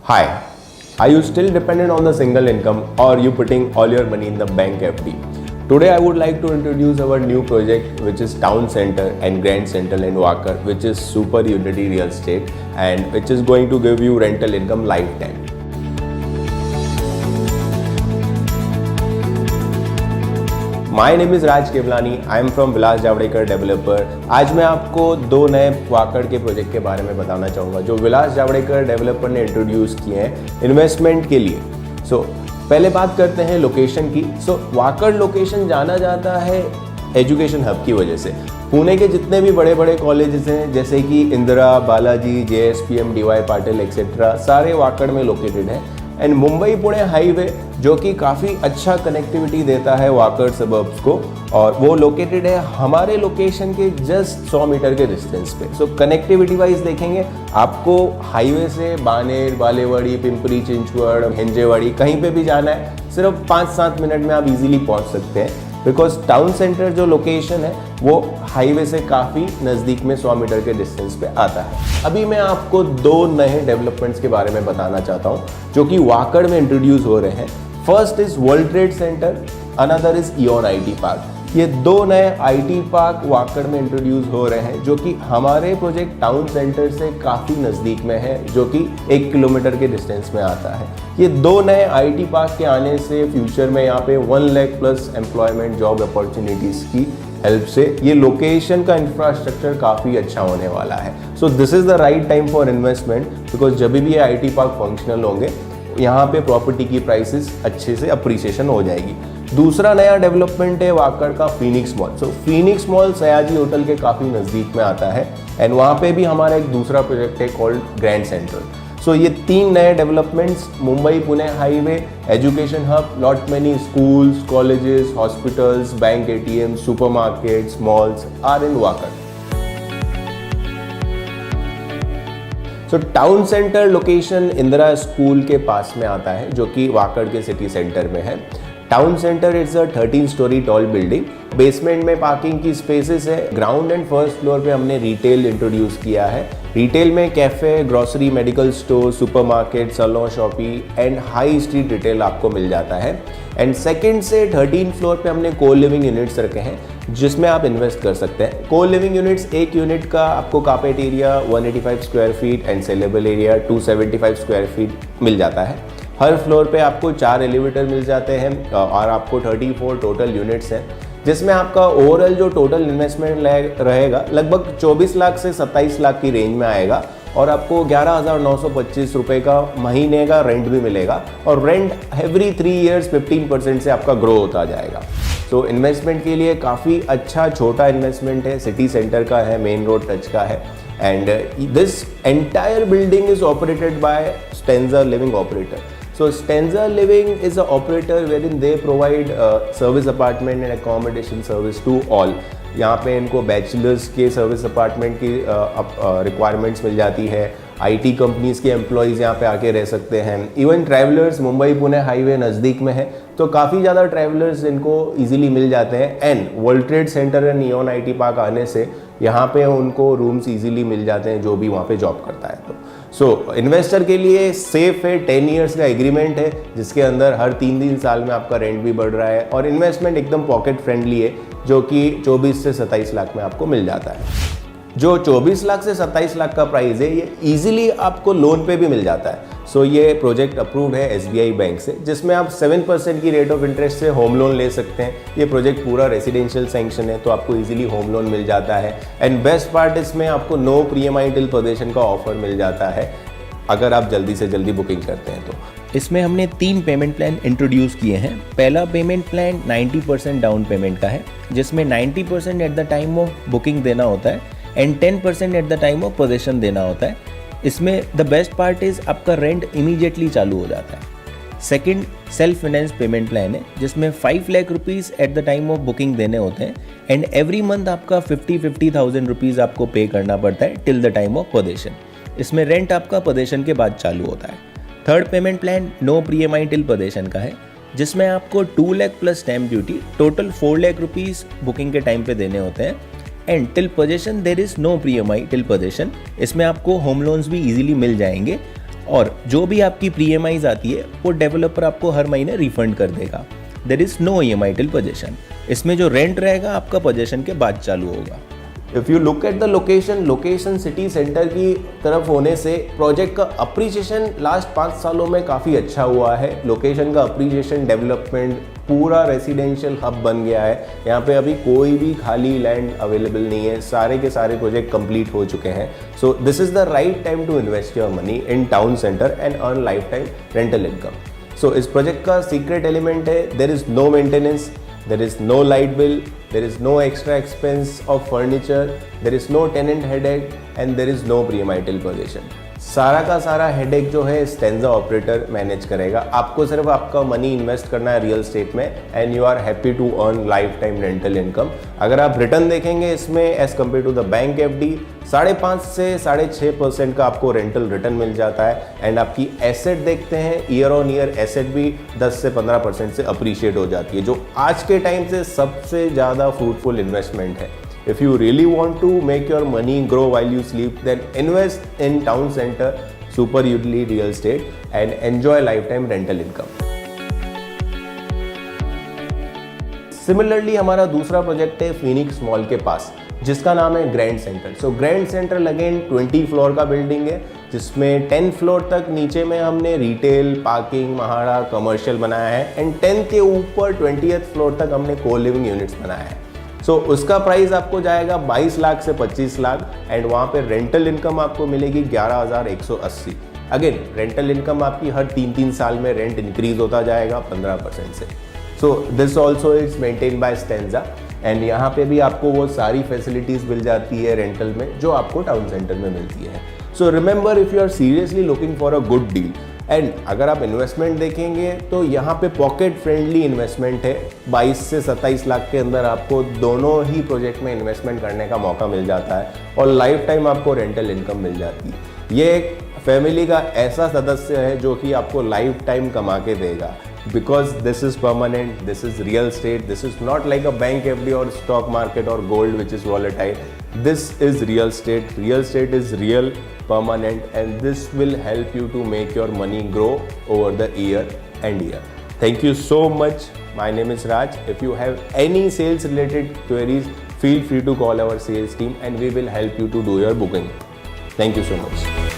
Hi, are you still dependent on the single income or you putting all your money in the bank FD? Today I would like to introduce our new project which is Town Center and Grand Central in Wakar, which is super unity real estate and which is going to give you rental income lifetime. My name is Raj Kewalani, I am from Vilas Javadekar developer. आज मैं आपको दो नए वाकड़ के project के बारे में बताना चाहूँगा जो विलास जावड़ेकर डेवलपर ने इंट्रोड्यूस किए हैं इन्वेस्टमेंट के लिए। पहले बात करते हैं लोकेशन की। वाकड़ लोकेशन जाना जाता है एजुकेशन हब की वजह से। पुणे के जितने भी बड़े बड़े कॉलेजेस हैं जैसे कि Indira, Balaji, JSPM, DY Patil etcetera, सारे वाकड़ में लोकेटेड हैं। एंड मुंबई पुणे हाईवे जो कि काफ़ी अच्छा कनेक्टिविटी देता है वाकड़ सबर्ब्स को, और वो लोकेटेड है हमारे लोकेशन के जस्ट 100 मीटर के डिस्टेंस पे। कनेक्टिविटी वाइज देखेंगे आपको हाईवे से बानेर, बालेवाड़ी, पिंपरी चिंचवड़, हिंजेवाड़ी कहीं पे भी जाना है सिर्फ 5-7 मिनट में आप इजीली पहुंच सकते हैं, बिकॉज टाउन सेंटर जो लोकेशन है वो हाईवे से काफ़ी नज़दीक में 100 मीटर के डिस्टेंस पे आता है। अभी मैं आपको दो नए डेवलपमेंट्स के बारे में बताना चाहता हूँ जो कि वाकड़ में इंट्रोड्यूस हो रहे हैं। First is world trade centre, another is Eon IT park. ये दो नए IT पार्क वाकड़ में इंट्रोड्यूस हो रहे हैं जो कि हमारे प्रोजेक्ट टाउन सेंटर से काफ़ी नज़दीक में है, जो कि 1 किलोमीटर के डिस्टेंस में आता है। ये दो नए IT पार्क के आने से फ्यूचर में यहाँ पे 1 lakh plus employment job opportunities की हेल्प से ये लोकेशन का इंफ्रास्ट्रक्चर काफ़ी अच्छा होने वाला है। This is the right time for investment, because जब भी ये IT पार्क फंक्शनल होंगे यहाँ पे प्रॉपर्टी की प्राइसेस अच्छे से अप्रिसिएशन हो जाएगी। दूसरा नया डेवलपमेंट है वाकड़ का Phoenix mall. Phoenix mall Sayaji hotel के काफ़ी नज़दीक में आता है एंड वहाँ पे भी हमारा एक दूसरा प्रोजेक्ट है कॉल्ड ग्रैंड सेंट्रल। ये तीन नए developments Mumbai Pune highway, education hub, lot many schools, colleges, hospitals, bank ATM, supermarkets, malls are in Wakad. Town centre location Indira school के पास में आता है जो कि वाकड़ के सिटी सेंटर में है। Town centre it's a 13 storey tall building. Basement में पार्किंग की स्पेसेस है। ग्राउंड एंड फर्स्ट फ्लोर पे हमने रिटेल इंट्रोड्यूस किया है। रिटेल में cafe, grocery, medical store, supermarket, salon, shopping and high street retail आपको मिल जाता है। एंड सेकंड से 13 फ्लोर पे हमने को लिविंग यूनिट्स रखे हैं जिसमें आप इन्वेस्ट कर सकते हैं। को लिविंग यूनिट्स, एक यूनिट का आपको carpet area 185 square feet and saleable area 275 square feet मिल जाता है। हर फ्लोर पे आपको 4 एलिवेटर मिल जाते हैं और आपको 34 टोटल यूनिट्स हैं, जिसमें आपका ओवरऑल जो टोटल इन्वेस्टमेंट रहेगा लगभग 24 लाख से 27 लाख की रेंज में आएगा और आपको 11,925 रुपये का महीने का रेंट भी मिलेगा और रेंट एवरी 3 ईयर्स 15% से आपका ग्रो होता जाएगा। इन्वेस्टमेंट के लिए काफ़ी अच्छा छोटा इन्वेस्टमेंट है, सिटी सेंटर का है, मेन रोड टच का है and this entire building is operated by stanza living operator. Stanza Living is an operator wherein they provide service apartment and accommodation service to all. यहाँ पे इनको bachelors के service apartment की requirements मिल जाती है। IT companies के employees यहाँ पे आके रह सकते हैं। Even travellers, Mumbai Pune highway नज़दीक में है तो काफ़ी ज़्यादा ट्रैवलर्स इनको इजीली मिल जाते हैं। And world trade centre and Eon IT park आने से यहाँ पे उनको रूम्स इजीली मिल जाते हैं जो भी वहाँ पे जॉब करता है। इन्वेस्टर के लिए सेफ है, 10 ईयर्स का एग्रीमेंट है जिसके अंदर हर 3 साल में आपका रेंट भी बढ़ रहा है और इन्वेस्टमेंट एकदम पॉकेट फ्रेंडली है जो कि 24 से 27 लाख में आपको मिल जाता है। जो 24 लाख से 27 लाख का प्राइस है ये इजीली आपको लोन पे भी मिल जाता है। ये प्रोजेक्ट अप्रूव्ड है SBI बैंक से, जिसमें आप 7% की रेट ऑफ इंटरेस्ट से होम लोन ले सकते हैं। ये प्रोजेक्ट पूरा रेसिडेंशियल सैंक्शन है तो आपको इजीली होम लोन मिल जाता है। एंड बेस्ट पार्ट इसमें आपको नो EMI टिल पोजेशन का ऑफर मिल जाता है अगर आप जल्दी से जल्दी बुकिंग करते हैं तो। इसमें हमने 3 पेमेंट प्लान इंट्रोड्यूस किए हैं। पहला पेमेंट प्लान 90% डाउन पेमेंट का है जिसमें 90% at the time of booking देना होता है and 10% at the time of possession देना होता है। इसमें द बेस्ट पार्ट इज़ आपका रेंट इमीडिएटली चालू हो जाता है। Second self finance payment plan है जिसमें 5 lakh rupees at the time of booking देने होते हैं एंड एवरी मंथ आपका 50,000 रुपीज़ आपको पे करना पड़ता है till the time of possession. इसमें रेंट आपका पोजेशन के बाद चालू होता है। Third payment plan no EMI till possession का है जिसमें आपको 2 lakh plus stamp duty total 4 lakh rupees booking के टाइम पे देने होते हैं and till possession there is no EMI till possession. इसमें आपको होम लोन्स भी इजीली मिल जाएंगे और जो भी आपकी प्री EMIs आती है वो डेवलपर आपको हर महीने रिफंड कर देगा। There is no EMI till possession. इसमें जो रेंट रहेगा आपका पोजेशन के बाद चालू होगा। If you look at the location city centre की तरफ होने से प्रोजेक्ट का अप्रिसिएशन लास्ट 5 सालों में काफ़ी अच्छा हुआ है। लोकेशन का अप्रिसिएशन, डेवलपमेंट, पूरा रेसिडेंशियल हब बन गया है। यहाँ पे अभी कोई भी खाली लैंड अवेलेबल नहीं है, सारे के सारे प्रोजेक्ट कंप्लीट हो चुके हैं। So this is the right time to invest your money in town centre and earn life time rental income. So इस प्रोजेक्ट का सीक्रेट एलिमेंट है, there is no maintenance, there is no light bill, there is no extra expense of furniture, there is no tenant headache and there is no pre-EMI till possession। सारा का सारा headache जो है stanza operator manage करेगा। आपको सिर्फ आपका money invest करना है रियल स्टेट में and you are happy to earn life time rental income. अगर आप रिटर्न देखेंगे इसमें as compared to the bank FD 5.5 से 6.5% का आपको रेंटल रिटर्न मिल जाता है एंड आपकी एसेट देखते हैं ईयर ऑन ईयर एसेट भी 10 से 15% से अप्रिशिएट हो जाती है, जो आज के टाइम से सबसे ज़्यादा फ्रूटफुल इन्वेस्टमेंट है। If you really want to make your money grow while you sleep, then invest in town center, super utility real estate and enjoy lifetime rental income। Similarly, हमारा दूसरा प्रोजेक्ट है Phoenix mall के पास, जिसका नाम है grand centre. सो grand centre again 20 floor का building है, जिसमें 10 फ्लोर तक नीचे में हमने रिटेल, पार्किंग, महाड़ा, कमर्शियल बनाया है एंड 10 के ऊपर 20th फ्लोर तक हमने को लिविंग यूनिट्स बनाया है। सो उसका प्राइस आपको जाएगा 22 लाख से 25 लाख एंड वहाँ पे रेंटल इनकम आपको मिलेगी 11,180। अगेन रेंटल इनकम आपकी हर 3 साल में रेंट इंक्रीज होता जाएगा 15% से। So this also is maintain by stanza and यहाँ पे भी आपको वो सारी फैसिलिटीज़ मिल जाती है रेंटल में जो आपको टाउन सेंटर में मिलती है। So remember, if you are seriously looking for a good deal and अगर आप इन्वेस्टमेंट देखेंगे तो यहाँ पे पॉकेट फ्रेंडली इन्वेस्टमेंट है। 22 से 27 लाख के अंदर आपको दोनों ही प्रोजेक्ट में इन्वेस्टमेंट करने का मौका मिल जाता है और लाइफ टाइम आपको रेंटल इनकम मिल जाती है। ये एक फैमिली का ऐसा सदस्य है जो कि आपको लाइफ टाइम कमा के देगा, because this is permanent, this is real estate, this is not like a bank FD or stock market or gold which is volatile. This is real estate. Real estate is real, permanent, and this will help you to make your money grow over the year and year. Thank you so much. My name is Raj. If you have any sales related queries, feel free to call our sales team and we will help you to do your booking. Thank you so much.